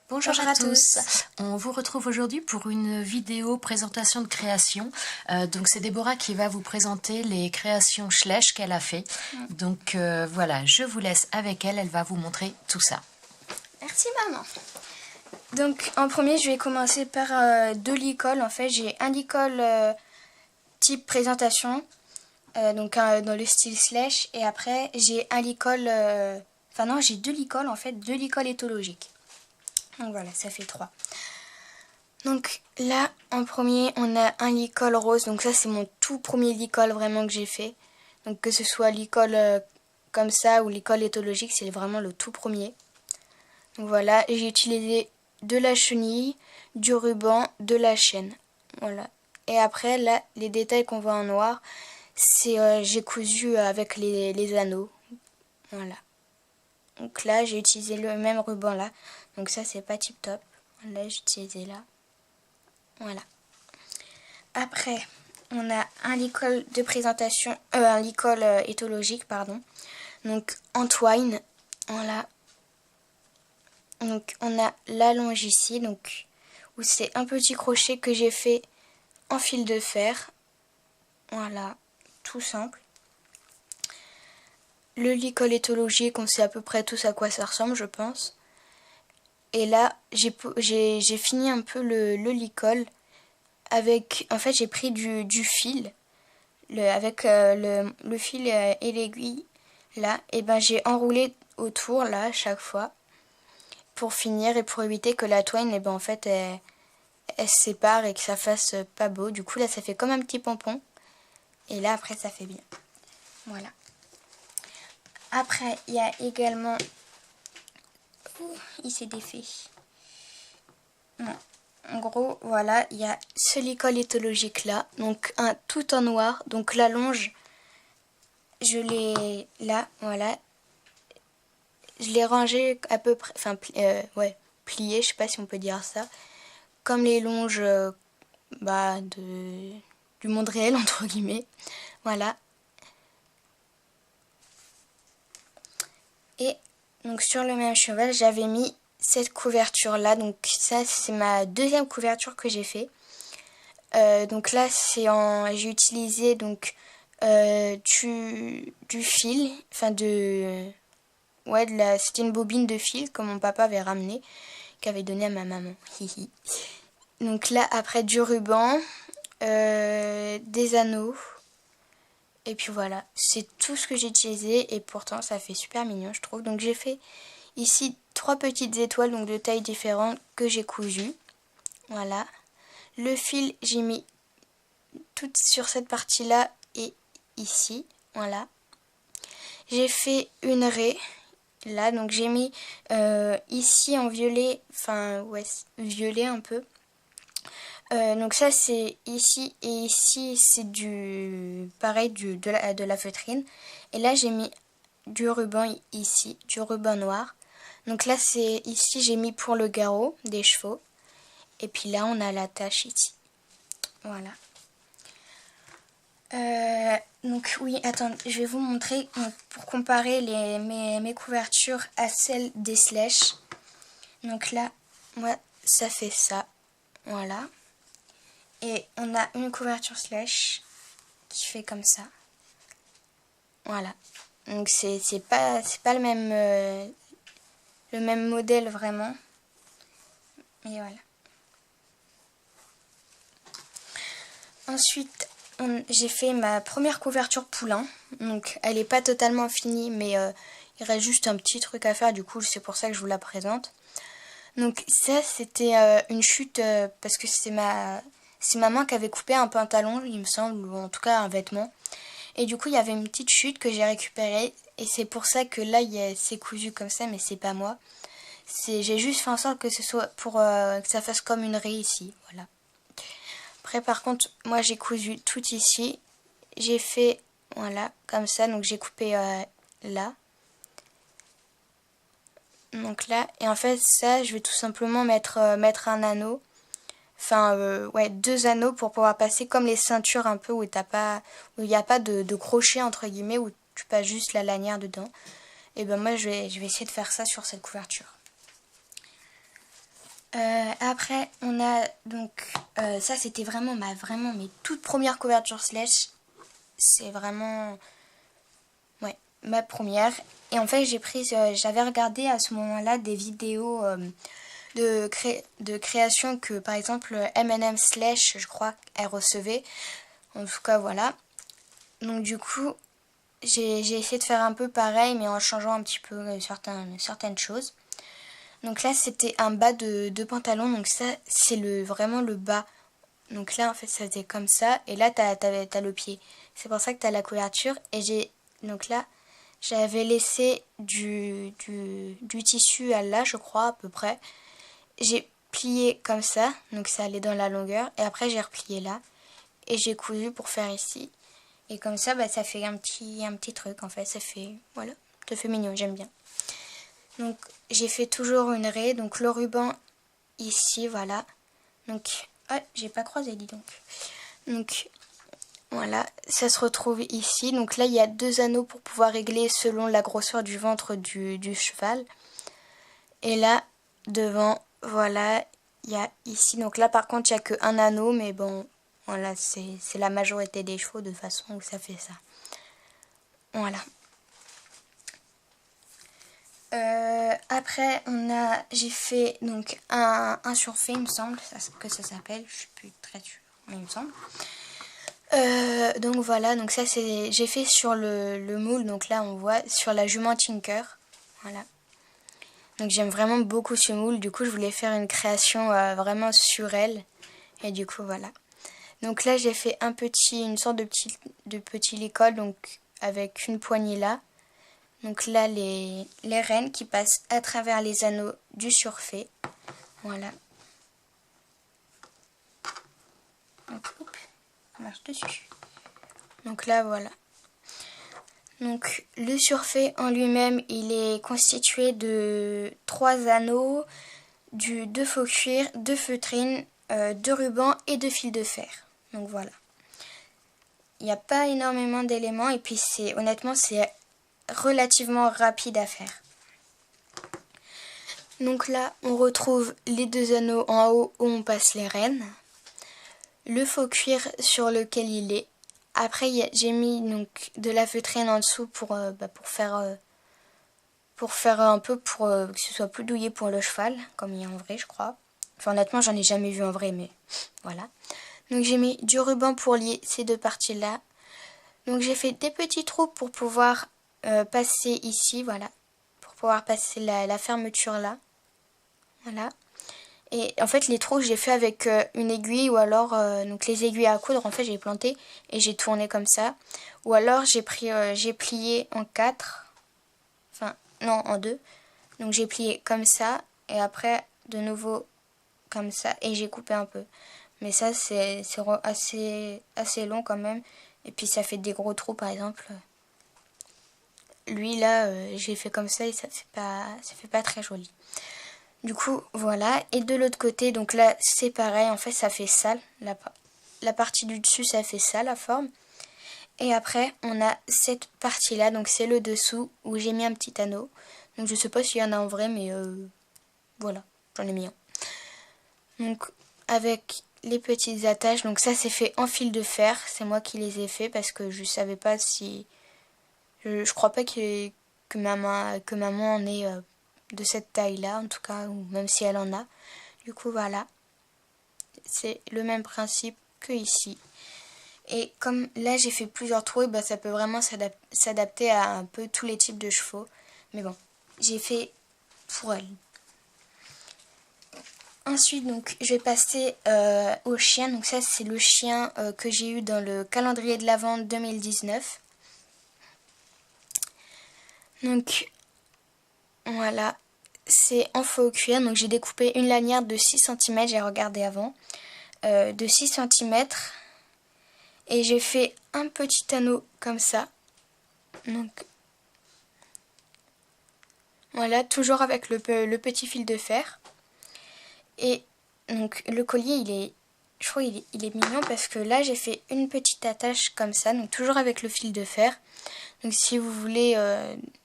Bonjour à tous. On vous retrouve aujourd'hui pour une vidéo présentation de création. Donc c'est Déborah qui va vous présenter les créations Schleich qu'elle a fait. Donc voilà, je vous laisse avec elle, elle va vous montrer tout ça. Merci maman. Donc en premier je vais commencer par deux licoles. En fait j'ai un licol type présentation, dans le style Schleich, et après j'ai un licol, j'ai deux licoles en fait, deux licoles éthologiques. Donc voilà, ça fait 3. Donc là, en premier, on a un licol rose. Donc ça, c'est mon tout premier licol vraiment que j'ai fait. Donc que ce soit licol comme ça ou licol éthologique, c'est vraiment le tout premier. Donc voilà, j'ai utilisé de la chenille, du ruban, de la chaîne. Voilà. Et après, là, les détails qu'on voit en noir, c'est j'ai cousu avec les anneaux. Voilà. Donc là, j'ai utilisé le même ruban là. Donc ça, c'est pas tip top. Là, j'ai utilisé là. Voilà. Après, on a un licol de présentation, un licol éthologique, pardon. Donc en twine. Voilà. Donc on a la longe ici, donc où c'est un petit crochet que j'ai fait en fil de fer. Voilà, tout simple. Le licol éthologique, on sait à peu près tous à quoi ça ressemble, je pense. Et là, j'ai fini un peu le licol avec... En fait, j'ai pris du fil, avec le fil et l'aiguille, là. Et ben, j'ai enroulé autour, là, à chaque fois, pour finir et pour éviter que la twine, et ben, en fait, elle se sépare et que ça fasse pas beau. Du coup, là, ça fait comme un petit pompon. Et là, après, ça fait bien. Voilà. Après, il y a également... il s'est défait. Non. En gros, voilà, il y a ce licol éthologique là, donc un tout en noir. Donc la longe, je l'ai là, voilà. Je l'ai rangé à peu près, plié, je sais pas si on peut dire ça, comme les longes du monde réel, entre guillemets. Voilà. Et donc sur le même cheval, j'avais mis cette couverture là. Donc ça, c'est ma deuxième couverture que j'ai fait. Donc là, j'ai utilisé donc du fil, c'était une bobine de fil que mon papa avait ramené, qu'avait donné à ma maman. Donc là, après du ruban, des anneaux. Et puis voilà, c'est tout ce que j'ai utilisé et pourtant ça fait super mignon je trouve. Donc j'ai fait ici 3 petites étoiles donc de tailles différentes que j'ai cousues. Voilà. Le fil j'ai mis tout sur cette partie là et ici. Voilà. J'ai fait une raie là donc j'ai mis ici en violet, violet un peu. Donc ça c'est ici et ici c'est de la feutrine. Et là j'ai mis du ruban ici, du ruban noir. Donc là c'est ici j'ai mis pour le garrot des chevaux. Et puis là on a la tache ici. Voilà. Donc oui, attends, je vais vous montrer donc, pour comparer mes couvertures à celles des Schleich. Donc là, moi ça fait ça. Voilà. Et on a une couverture Schleich qui fait comme ça. Voilà. Donc c'est pas le même modèle vraiment. Mais voilà. Ensuite, j'ai fait ma première couverture poulain. Donc elle est pas totalement finie, mais il reste juste un petit truc à faire. Du coup, c'est pour ça que je vous la présente. Donc ça, c'était une chute parce que c'est ma main qui avait coupé un pantalon, il me semble, ou en tout cas un vêtement. Et du coup, il y avait une petite chute que j'ai récupérée. Et c'est pour ça que là, c'est cousu comme ça, mais c'est pas moi. J'ai juste fait en sorte que ce soit pour que ça fasse comme une raie ici. Voilà. Après, par contre, moi, j'ai cousu tout ici. J'ai fait, voilà, comme ça. Donc, j'ai coupé là. Donc là, et en fait, ça, je vais tout simplement mettre un anneau. Enfin, 2 anneaux pour pouvoir passer comme les ceintures un peu où il n'y a pas de crochet entre guillemets, où tu passes juste la lanière dedans. Et ben moi je vais essayer de faire ça sur cette couverture. Après, on a donc ça, c'était vraiment mes toutes premières couvertures slash. C'est vraiment ma première. Et en fait, j'avais regardé à ce moment-là des vidéos de création que par exemple M&M slash, je crois, elle recevait. En tout cas, voilà. Donc du coup, j'ai essayé de faire un peu pareil, mais en changeant un petit peu certaines choses. Donc là, c'était un bas de pantalon. Donc ça, c'est vraiment le bas. Donc là, en fait, ça faisait comme ça. Et là, t'as le pied. C'est pour ça que t'as la couverture. Et donc là, j'avais laissé du tissu à là, je crois, à peu près. J'ai plié comme ça. Donc ça allait dans la longueur. Et après, j'ai replié là. Et j'ai cousu pour faire ici. Et comme ça, ça fait un petit truc, en fait. Voilà, ça fait mignon, j'aime bien. Donc, j'ai fait toujours une raie. Donc, le ruban ici, voilà. Donc, j'ai pas croisé, dis donc. Donc, voilà, ça se retrouve ici. Donc là, il y a 2 anneaux pour pouvoir régler selon la grosseur du ventre du cheval. Et là, devant, voilà, il y a ici. Donc là, par contre, il n'y a qu'un anneau. Mais bon, voilà, c'est la majorité des chevaux de façon où ça fait ça. Voilà. Après, j'ai fait donc un surfait, il me semble que ça s'appelle. Je suis plus très sûre, mais il me semble. Donc voilà, donc ça j'ai fait sur le moule, donc là on voit sur la jument Tinker, voilà. Donc j'aime vraiment beaucoup ce moule, du coup je voulais faire une création vraiment sur elle, et du coup voilà. Donc là j'ai fait une sorte de petit licol, donc avec une poignée là. Donc là les rênes qui passent à travers les anneaux du surfait, voilà. Donc hop, ça marche dessus. Donc là voilà. Donc le surfait en lui-même, il est constitué de 3 anneaux, 2 faux cuir, 2 feutrines, 2 rubans et 2 fils de fer. Donc voilà. Il n'y a pas énormément d'éléments et puis honnêtement c'est relativement rapide à faire. Donc là on retrouve les 2 anneaux en haut où on passe les rênes, le faux cuir sur lequel il est. Après j'ai mis donc de la feutrine en dessous pour faire un peu que ce soit plus douillet pour le cheval, comme il y a en vrai, je crois. Enfin, honnêtement, j'en ai jamais vu en vrai, mais voilà. Donc, j'ai mis du ruban pour lier ces 2 parties-là. Donc, j'ai fait des petits trous pour pouvoir passer ici, voilà. Pour pouvoir passer la fermeture là. Voilà. Et en fait, les trous, j'ai fait avec une aiguille ou alors, donc les aiguilles à coudre, en fait, j'ai planté et j'ai tourné comme ça. Ou alors, j'ai plié en 4. Enfin, non, en 2. Donc j'ai plié comme ça et après de nouveau comme ça et j'ai coupé un peu. Mais ça c'est assez long quand même et puis ça fait des gros trous par exemple. Lui là j'ai fait comme ça et ça fait pas très joli. Du coup voilà, et de l'autre côté donc là c'est pareil, en fait ça fait ça, la partie du dessus ça fait ça la forme. Et après on a cette partie là, donc c'est le dessous où j'ai mis un petit anneau. Donc je sais pas s'il y en a en vrai, mais voilà, j'en ai mis un. Donc avec les petites attaches, donc ça c'est fait en fil de fer, c'est moi qui les ai fait parce que je savais pas si... Je crois pas que maman en ait de cette taille là, en tout cas, ou même si elle en a. Du coup voilà, c'est le même principe que ici. Et comme là j'ai fait plusieurs trous, et ça peut vraiment s'adapter à un peu tous les types de chevaux. Mais bon, j'ai fait pour elle. Ensuite, donc, je vais passer au chien. Donc ça, c'est le chien que j'ai eu dans le calendrier de l'Avent 2019. Donc, voilà. C'est en faux cuir. Donc, j'ai découpé une lanière de 6 cm. J'ai regardé avant. De 6 cm. Et j'ai fait un petit anneau comme ça. Donc, voilà. Toujours avec le petit fil de fer. Et donc le collier je crois il est mignon parce que là j'ai fait une petite attache comme ça, donc toujours avec le fil de fer. Donc si vous voulez,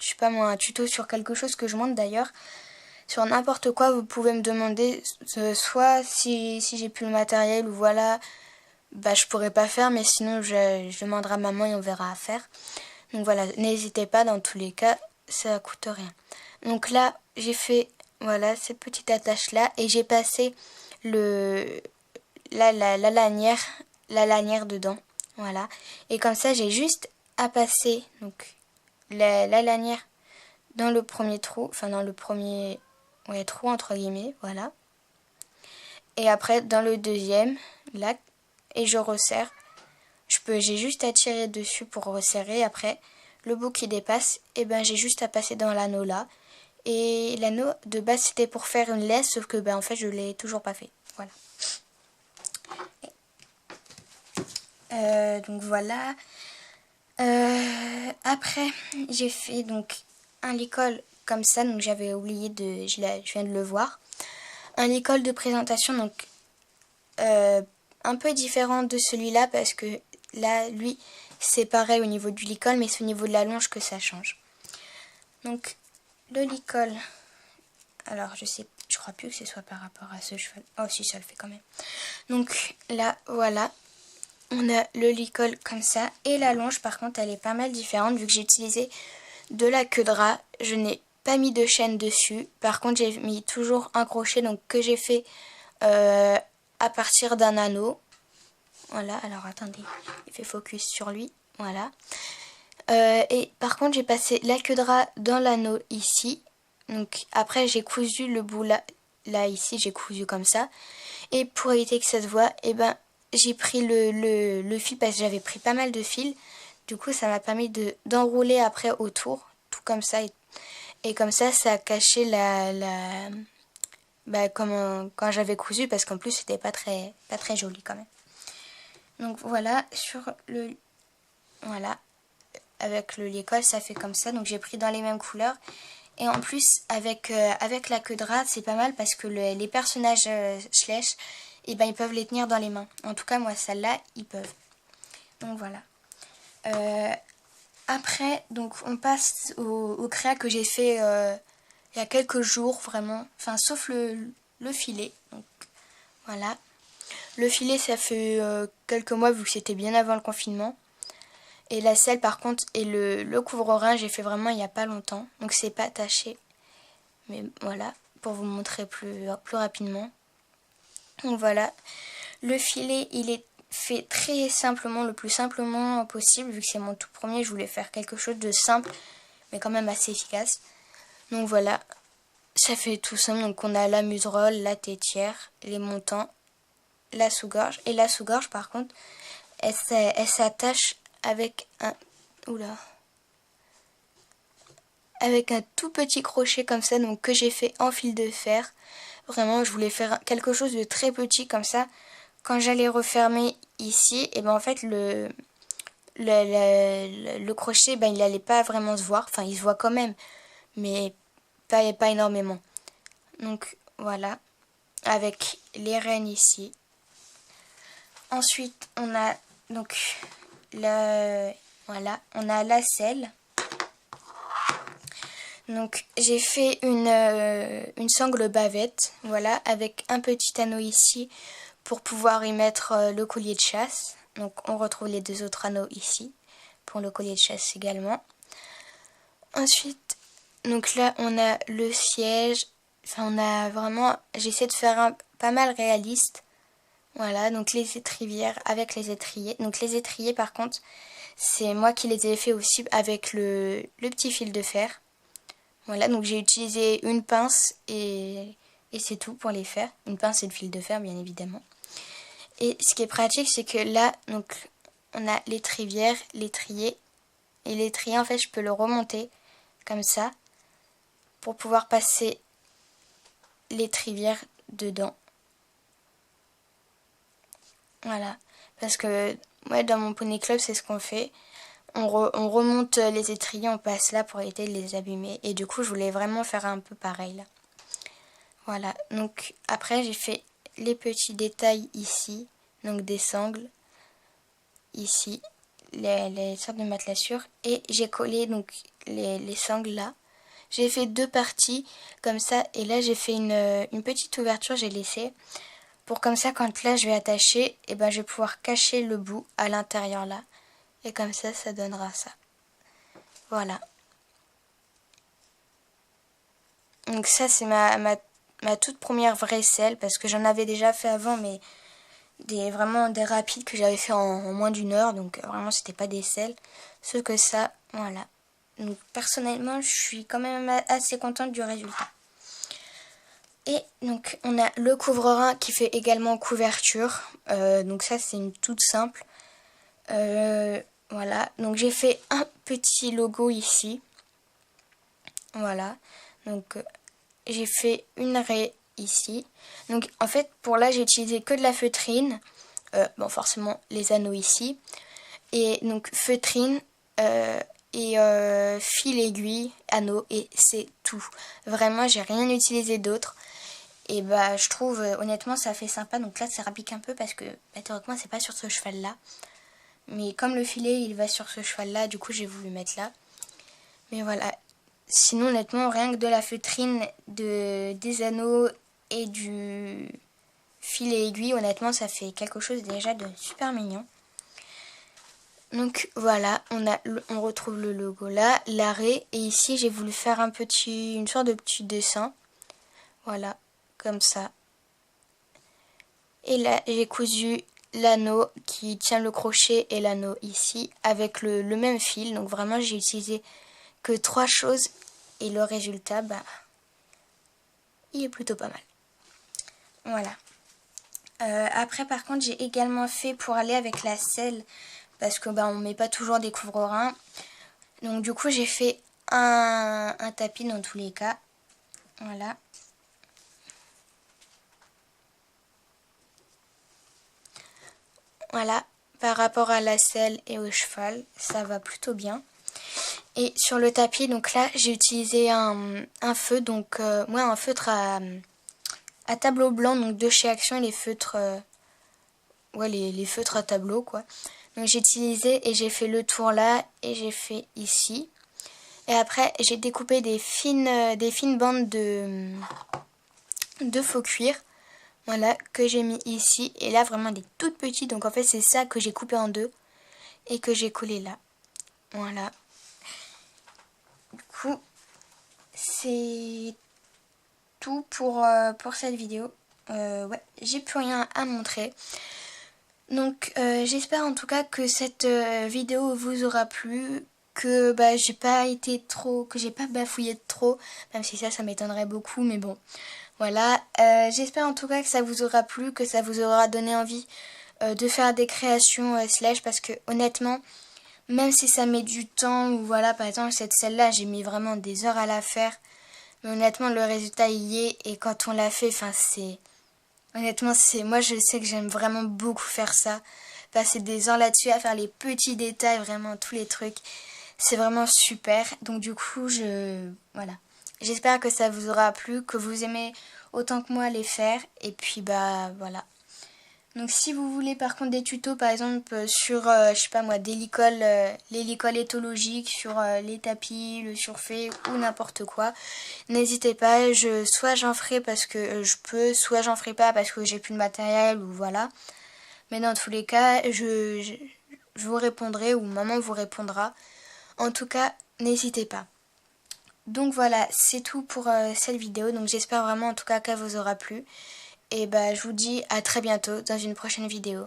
je sais pas moi, un tuto sur quelque chose que je montre d'ailleurs, sur n'importe quoi, vous pouvez me demander, soit si j'ai plus le matériel ou voilà, bah je pourrais pas faire, mais sinon je demanderai à maman et on verra à faire. Donc voilà, n'hésitez pas, dans tous les cas, ça coûte rien. Donc là, j'ai fait voilà cette petite attache là et j'ai passé la lanière dedans. Voilà. Et comme ça, j'ai juste à passer donc la lanière dans le premier trou, enfin dans le premier trou entre guillemets, voilà. Et après dans le deuxième, là, et je resserre. J'ai juste à tirer dessus pour resserrer. Après, le bout qui dépasse, et ben j'ai juste à passer dans l'anneau là. Et l'anneau de base c'était pour faire une laisse, sauf que en fait je l'ai toujours pas fait. Voilà. Donc voilà. Après j'ai fait donc un licol comme ça, donc j'avais oublié je viens de le voir. Un licol de présentation, donc un peu différent de celui-là parce que là, lui, c'est pareil au niveau du licol, mais c'est au niveau de la longe que ça change. Donc, le licol, alors je crois plus que ce soit par rapport à ce cheval. Oh si, ça le fait quand même. Donc là, voilà, on a le licol comme ça. Et la longe, par contre, elle est pas mal différente vu que j'ai utilisé de la queue de rat. Je n'ai pas mis de chaîne dessus. Par contre, j'ai mis toujours un crochet donc que j'ai fait à partir d'un anneau. Voilà, alors attendez, il fait focus sur lui, voilà. Et par contre, j'ai passé la queue de rat dans l'anneau ici. Donc après, j'ai cousu le bout là ici, j'ai cousu comme ça. Et pour éviter que ça se voie, j'ai pris le fil parce que j'avais pris pas mal de fils. Du coup, ça m'a permis d'enrouler après autour, tout comme ça. Et comme ça a caché comme quand j'avais cousu, parce qu'en plus, c'était pas très joli quand même. Donc voilà, voilà, avec le licol, ça fait comme ça. Donc j'ai pris dans les mêmes couleurs. Et en plus, avec la queue de rat, c'est pas mal parce que les personnages Schleich, ils peuvent les tenir dans les mains. En tout cas, moi, celle-là, ils peuvent. Donc voilà. Après, donc on passe au créa que j'ai fait il y a quelques jours, vraiment. Enfin, sauf le filet. Donc voilà. Le filet, ça fait quelques mois vu que c'était bien avant le confinement. Et la selle, par contre, et le couvre-rein, j'ai fait vraiment il n'y a pas longtemps. Donc c'est pas taché. Mais voilà, pour vous montrer plus rapidement. Donc voilà. Le filet, il est fait très simplement, le plus simplement possible. Vu que c'est mon tout premier, je voulais faire quelque chose de simple, mais quand même assez efficace. Donc voilà. Ça fait tout simple. Donc on a la muserolle, la tétière, les montants, la sous-gorge. Et la sous-gorge, par contre, elle s'attache avec avec un tout petit crochet comme ça, donc que j'ai fait en fil de fer. Vraiment, je voulais faire quelque chose de très petit comme ça. Quand j'allais refermer ici, et en fait le crochet, il n'allait pas vraiment se voir. Enfin, il se voit quand même, mais pas énormément. Donc voilà, avec les rênes ici. Ensuite, on a donc on a la selle. Donc j'ai fait une sangle bavette, voilà, avec un petit anneau ici pour pouvoir y mettre le collier de chasse. Donc on retrouve les deux autres anneaux ici pour le collier de chasse également. Ensuite, donc là on a le siège. Enfin, on a vraiment, j'essaie de faire pas mal réaliste. Voilà, donc les étrivières avec les étriers. Donc les étriers, par contre, c'est moi qui les ai fait aussi avec le petit fil de fer. Voilà, donc j'ai utilisé une pince et c'est tout pour les faire. Une pince et le fil de fer, bien évidemment. Et ce qui est pratique, c'est que là, donc, on a l'étrivière, l'étrier. Et l'étrier, en fait, je peux le remonter comme ça pour pouvoir passer l'étrivière dedans. Voilà, parce que ouais, dans mon poney club, c'est ce qu'on fait. On remonte les étriers, on passe là pour éviter de les abîmer. Et du coup, je voulais vraiment faire un peu pareil là. Voilà, donc après j'ai fait les petits détails ici, donc des sangles ici, les sortes de matelassures. Et j'ai collé donc les sangles là. j'ai fait 2 parties comme ça. Et là j'ai fait une petite ouverture, j'ai laissé. Pour comme ça, quand là je vais attacher, et ben je vais pouvoir cacher le bout à l'intérieur là. Et comme ça donnera ça. Voilà. Donc ça c'est ma toute première vraie selle, parce que j'en avais déjà fait avant, mais vraiment des rapides que j'avais fait en moins d'une heure, donc vraiment c'était pas des selles. Sauf que ça, voilà. Donc personnellement je suis quand même assez contente du résultat. Et donc on a le couvre-rein qui fait également couverture, donc ça c'est une toute simple. Voilà, donc j'ai fait un petit logo ici. Voilà, donc j'ai fait une raie ici. Donc en fait pour là j'ai utilisé que de la feutrine. Bon forcément les anneaux ici. Et donc feutrine et fil aiguille, anneau, et c'est tout. Vraiment j'ai rien utilisé d'autre. Et bah je trouve honnêtement ça fait sympa. Donc là ça rapplique un peu parce que théoriquement c'est pas sur ce cheval là. Mais comme le filet il va sur ce cheval là, du coup j'ai voulu mettre là. Mais voilà. Sinon honnêtement rien que de la feutrine, des anneaux et du fil et aiguille, honnêtement ça fait quelque chose déjà de super mignon. Donc voilà, on retrouve le logo là, l'arrêt, et ici j'ai voulu faire une sorte de petit dessin. Voilà, comme ça. Et là j'ai cousu l'anneau qui tient le crochet et l'anneau ici avec le même fil. Donc vraiment j'ai utilisé que 3 choses et le résultat, bah, il est plutôt pas mal. Voilà. Après par contre j'ai également fait pour aller avec la selle, parce que bah, on met pas toujours des couvre-reins. Donc du coup j'ai fait un tapis dans tous les cas. Voilà. Voilà, par rapport à la selle et au cheval, ça va plutôt bien. Et sur le tapis, donc là j'ai utilisé un feu, donc moi un feutre à tableau blanc, donc de chez Action, les feutres, les feutres à tableau quoi. Donc j'ai utilisé et j'ai fait le tour là et j'ai fait ici. Et après j'ai découpé des fines bandes de faux cuir. Voilà, que j'ai mis ici. Et là vraiment des toutes petites. Donc en fait c'est ça que j'ai coupé en deux et que j'ai collé là. Voilà. Du coup c'est tout pour cette vidéo. Ouais, j'ai plus rien à montrer. Donc j'espère en tout cas que cette vidéo vous aura plu, que bah, j'ai pas bafouillé trop, même si ça m'étonnerait beaucoup, mais bon, voilà. J'espère en tout cas que ça vous aura plu, que ça vous aura donné envie de faire des créations slash, parce que honnêtement, même si ça met du temps, ou voilà, par exemple cette celle-là, j'ai mis vraiment des heures à la faire, mais honnêtement le résultat y est, et quand on l'a fait, enfin c'est... Honnêtement, moi je sais que j'aime vraiment beaucoup faire ça. Passer des heures là-dessus à faire les petits détails, vraiment tous les trucs. C'est vraiment super. Donc du coup, voilà. J'espère que ça vous aura plu, que vous aimez autant que moi les faire. Et puis bah voilà. Donc si vous voulez par contre des tutos par exemple sur, je sais pas moi, les licoles éthologiques, sur les tapis, le surfait ou n'importe quoi, n'hésitez pas, soit j'en ferai parce que je peux, soit j'en ferai pas parce que j'ai plus de matériel ou voilà. Mais dans tous les cas, je vous répondrai ou maman vous répondra. En tout cas, n'hésitez pas. Donc voilà, c'est tout pour cette vidéo. Donc j'espère vraiment en tout cas qu'elle vous aura plu. Et bah je vous dis à très bientôt dans une prochaine vidéo.